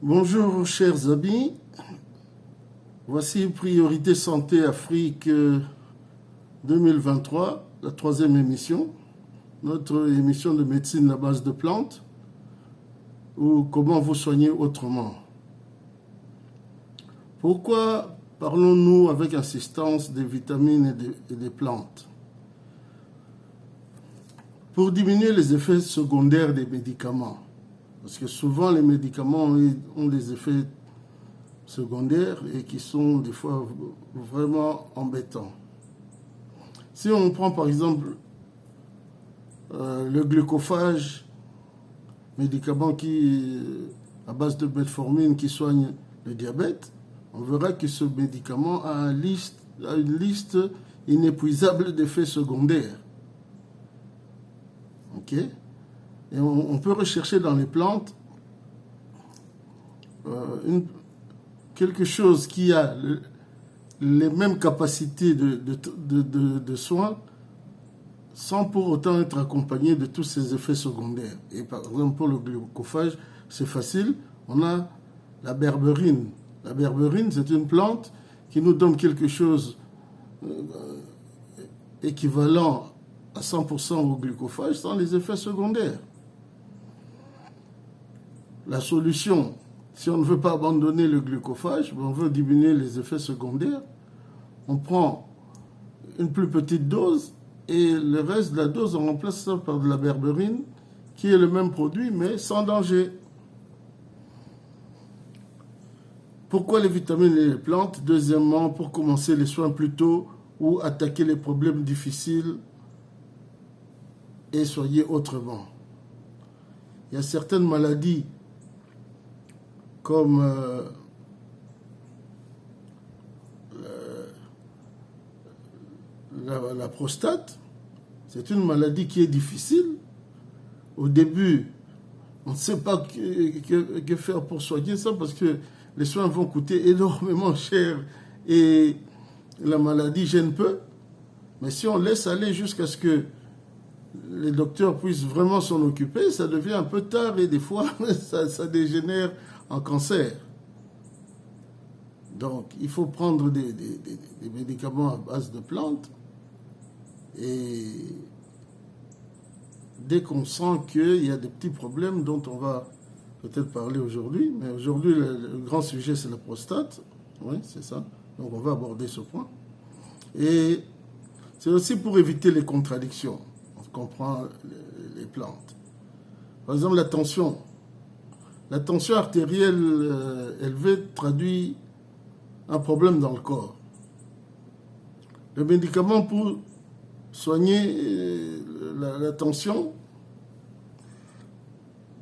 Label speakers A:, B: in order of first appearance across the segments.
A: Bonjour chers amis, voici Priorité Santé Afrique 2023, la troisième émission, notre émission de médecine à base de plantes, ou comment vous soigner autrement. Pourquoi parlons-nous avec insistance des vitamines et des plantes? Pour diminuer les effets secondaires des médicaments. Parce que souvent, les médicaments ont des effets secondaires et qui sont des fois vraiment embêtants. Si on prend par exemple le glucophage, médicament à base de metformine qui soigne le diabète, on verra que ce médicament a une liste inépuisable d'effets secondaires. Ok ? Et on peut rechercher dans les plantes quelque chose qui a les mêmes capacités de soins sans pour autant être accompagné de tous ces effets secondaires. Et par exemple, pour le glucophage, c'est facile. On a la berberine. La berberine, c'est une plante qui nous donne quelque chose équivalent à 100% au glucophage sans les effets secondaires. La solution, si on ne veut pas abandonner le glucophage, mais on veut diminuer les effets secondaires, on prend une plus petite dose et le reste de la dose, on remplace ça par de la berberine, qui est le même produit, mais sans danger. Pourquoi les vitamines et les plantes? Deuxièmement, pour commencer les soins plus tôt ou attaquer les problèmes difficiles et soigner autrement. Il y a certaines maladies comme la prostate. C'est une maladie qui est difficile. Au début, on ne sait pas que faire pour soigner ça parce que les soins vont coûter énormément cher et la maladie gêne peu. Mais si on laisse aller jusqu'à ce que les docteurs puissent vraiment s'en occuper, ça devient un peu tard et des fois, ça dégénère en cancer. Donc, il faut prendre des médicaments à base de plantes et dès qu'on sent qu'il y a des petits problèmes dont on va peut-être parler aujourd'hui, mais aujourd'hui, le grand sujet, c'est la prostate. Oui, c'est ça. Donc, on va aborder ce point. Et c'est aussi pour éviter les contradictions. On comprend les plantes. Par exemple, la tension. La tension artérielle élevée traduit un problème dans le corps. Le médicament pour soigner la tension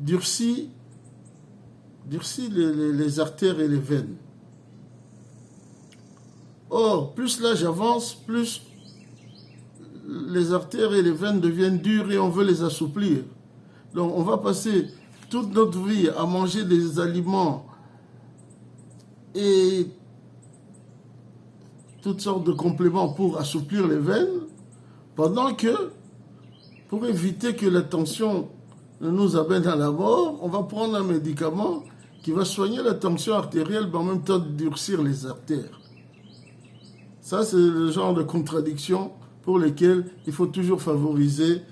A: durcit les artères et les veines. Or, plus l'âge avance, plus les artères et les veines deviennent dures et on veut les assouplir. Donc, on va passer toute notre vie à manger des aliments et toutes sortes de compléments pour assouplir les veines, pendant que, pour éviter que la tension ne nous amène à la mort, on va prendre un médicament qui va soigner la tension artérielle, mais en même temps durcir les artères. Ça, c'est le genre de contradiction pour lesquelles il faut toujours favoriser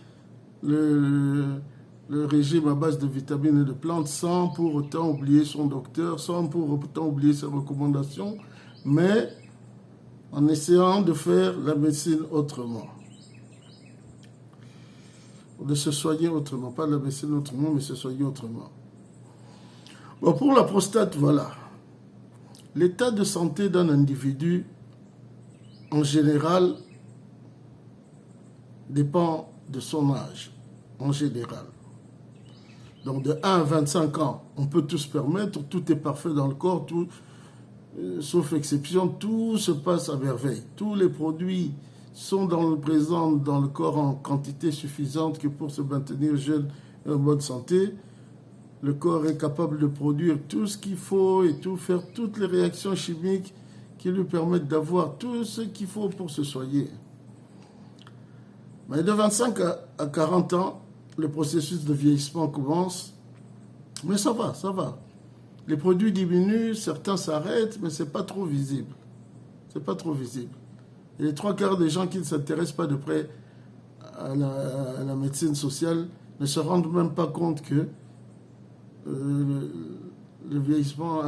A: le régime à base de vitamines et de plantes sans pour autant oublier son docteur, sans pour autant oublier ses recommandations, mais en essayant de faire la médecine autrement. De se soigner autrement, pas la médecine autrement, mais se soigner autrement. Bon, pour la prostate, voilà. L'état de santé d'un individu, en général, dépend de son âge, en général. Donc de 1 à 25 ans, on peut tout se permettre, tout est parfait dans le corps, sauf exception, tout se passe à merveille. Tous les produits sont présents dans le corps en quantité suffisante que pour se maintenir jeune et en bonne santé. Le corps est capable de produire tout ce qu'il faut et faire toutes les réactions chimiques qui lui permettent d'avoir tout ce qu'il faut pour se soigner. Mais de 25 à 40 ans, le processus de vieillissement commence, mais ça va. les produits diminuent, certains s'arrêtent, mais ce n'est pas trop visible. C'est pas trop visible. Et les 3/4 des gens qui ne s'intéressent pas de près à la médecine sociale ne se rendent même pas compte que le vieillissement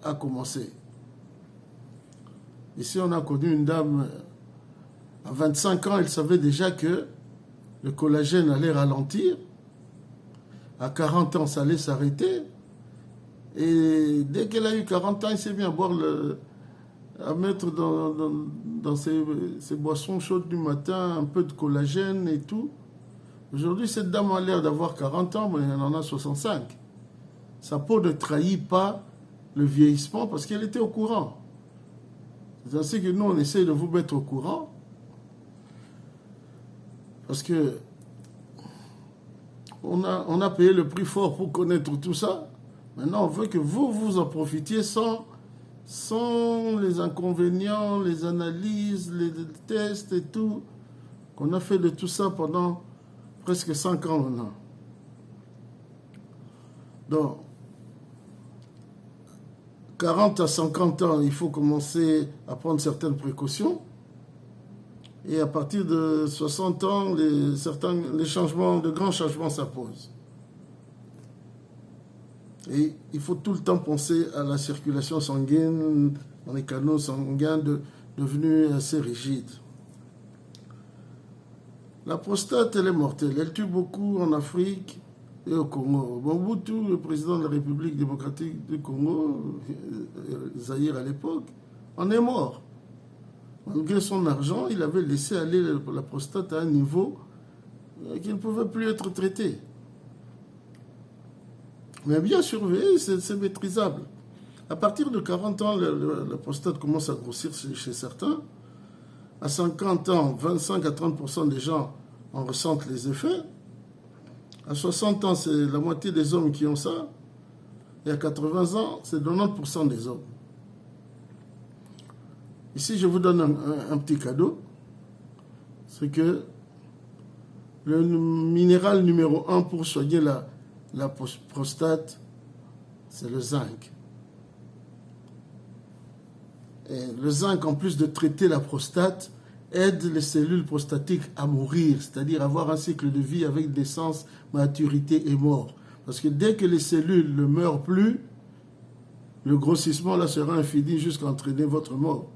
A: a commencé. Ici, on a connu une dame, à 25 ans, elle savait déjà que le collagène allait ralentir. À 40 ans, ça allait s'arrêter. Et dès qu'elle a eu 40 ans, elle s'est mis à mettre dans ses boissons chaudes du matin un peu de collagène et tout. Aujourd'hui, cette dame a l'air d'avoir 40 ans, mais elle en a 65. Sa peau ne trahit pas le vieillissement parce qu'elle était au courant. C'est ainsi que nous, on essaye de vous mettre au courant. Parce que on a payé le prix fort pour connaître tout ça. Maintenant, on veut que vous en profitiez sans les inconvénients, les analyses, les tests et tout. Qu'on a fait de tout ça pendant presque 5 ans maintenant. Donc, 40 à 50 ans, il faut commencer à prendre certaines précautions. Et à partir de 60 ans, de grands changements s'imposent. Et il faut tout le temps penser à la circulation sanguine, dans les canaux sanguins devenus assez rigides. La prostate, elle est mortelle. Elle tue beaucoup en Afrique et au Congo. Mobutu, le président de la République démocratique du Congo, Zaïre à l'époque, en est mort. Malgré son argent, il avait laissé aller la prostate à un niveau qui ne pouvait plus être traité. Mais bien surveillé, c'est maîtrisable. À partir de 40 ans, la prostate commence à grossir chez certains. À 50 ans, 25 à 30% des gens en ressentent les effets. À 60 ans, c'est la moitié des hommes qui ont ça. Et à 80 ans, c'est 90% des hommes. Ici, je vous donne un petit cadeau. C'est que le minéral numéro 1 pour soigner la prostate, c'est le zinc. Et le zinc, en plus de traiter la prostate, aide les cellules prostatiques à mourir, c'est-à-dire avoir un cycle de vie avec naissance, maturité et mort. Parce que dès que les cellules ne meurent plus, le grossissement là sera infini jusqu'à entraîner votre mort.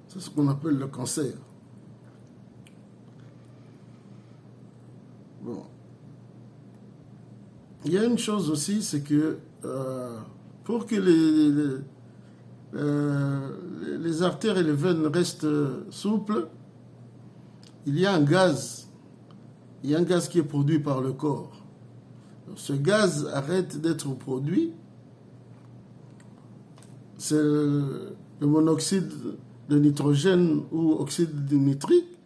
A: C'est ce qu'on appelle le cancer. Bon. Il y a une chose aussi, c'est que pour que les artères et les veines restent souples, il y a un gaz. Il y a un gaz qui est produit par le corps. Ce gaz arrête d'être produit. C'est le monoxyde de nitrogène ou oxyde nitrique.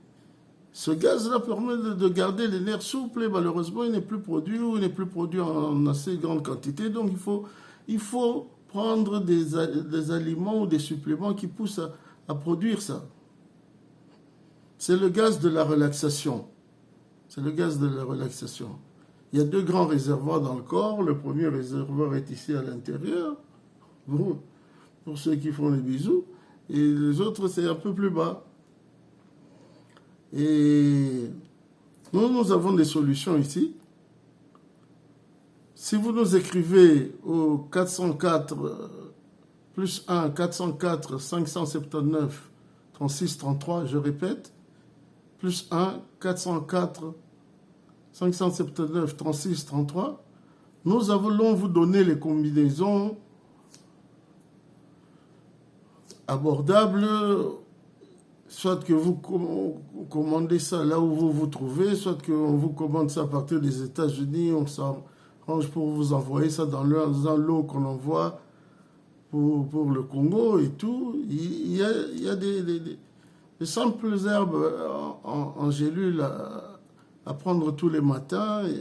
A: Ce gaz-là permet de garder les nerfs souples et malheureusement, il n'est plus produit ou il n'est plus produit en assez grande quantité. Donc, il faut prendre des aliments ou des suppléments qui poussent à produire ça. C'est le gaz de la relaxation. C'est le gaz de la relaxation. Il y a 2 grands réservoirs dans le corps. Le premier réservoir est ici à l'intérieur, pour ceux qui font les bisous. Et les autres, c'est un peu plus bas. Et nous avons des solutions ici. Si vous nous écrivez au 404 plus 1 404 579 36 33, je répète, plus 1 404 579 36 33, nous allons vous donner les combinaisons abordables, soit que vous commandez ça là où vous vous trouvez, soit qu'on vous commande ça à partir des États-Unis, on s'arrange pour vous envoyer ça dans un lot qu'on envoie pour le Congo et tout. Il y a des simples herbes en gélules à prendre tous les matins. Et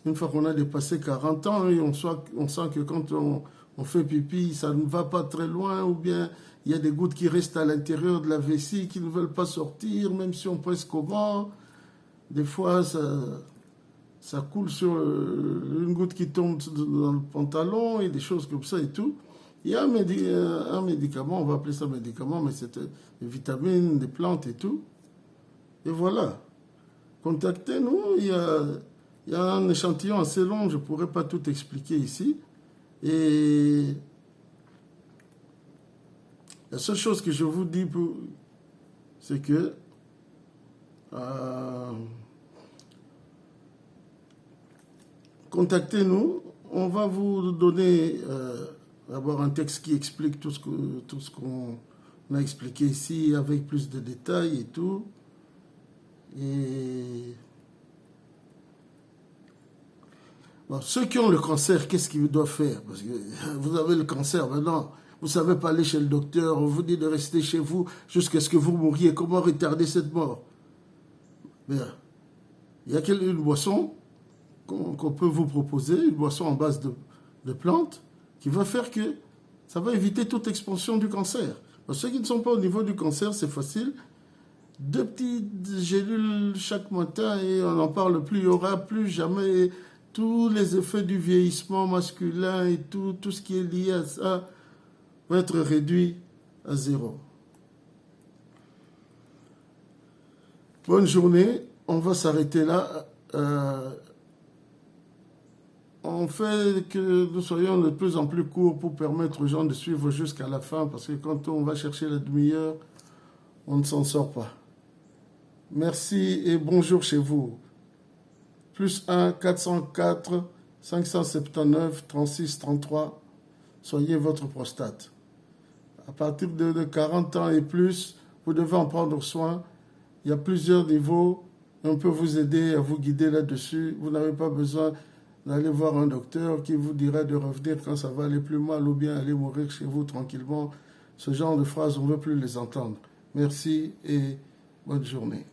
A: une fois qu'on a dépassé 40 ans, et on sent que quand on fait pipi, ça ne va pas très loin, ou bien il y a des gouttes qui restent à l'intérieur de la vessie qui ne veulent pas sortir, même si on presse comment. Des fois, ça coule sur une goutte qui tombe dans le pantalon et des choses comme ça et tout. Il y a un médicament, on va appeler ça médicament, mais c'est des vitamines, des plantes et tout. Et voilà. Contactez-nous, il y a un échantillon assez long, je ne pourrais pas tout expliquer ici. Et la seule chose que je vous dis, c'est que contactez-nous, on va vous donner d'abord un texte qui explique tout ce qu'on a expliqué ici avec plus de détails et tout. Et bon, ceux qui ont le cancer, qu'est-ce qu'ils doivent faire? Parce que vous avez le cancer maintenant, vous ne savez pas aller chez le docteur, on vous dit de rester chez vous jusqu'à ce que vous mouriez. Comment retarder cette mort? Bien, il y a une boisson qu'on peut vous proposer, une boisson en base de plantes, qui va faire que ça va éviter toute expansion du cancer. Pour ceux qui ne sont pas au niveau du cancer, c'est facile. 2 petites gélules chaque matin et on n'en parle plus. Il n'y aura plus jamais tous les effets du vieillissement masculin et tout ce qui est lié à ça va être réduit à 0. Bonne journée. On va s'arrêter là. On fait que nous soyons de plus en plus courts pour permettre aux gens de suivre jusqu'à la fin parce que quand on va chercher la demi-heure, on ne s'en sort pas. Merci et bonjour chez vous. +1 404 579 36 33. Soyez votre prostate. À partir de 40 ans et plus, vous devez en prendre soin. Il y a plusieurs niveaux. On peut vous aider à vous guider là-dessus. Vous n'avez pas besoin d'aller voir un docteur qui vous dira de revenir quand ça va aller plus mal ou bien aller mourir chez vous tranquillement. Ce genre de phrases, on ne veut plus les entendre. Merci et bonne journée.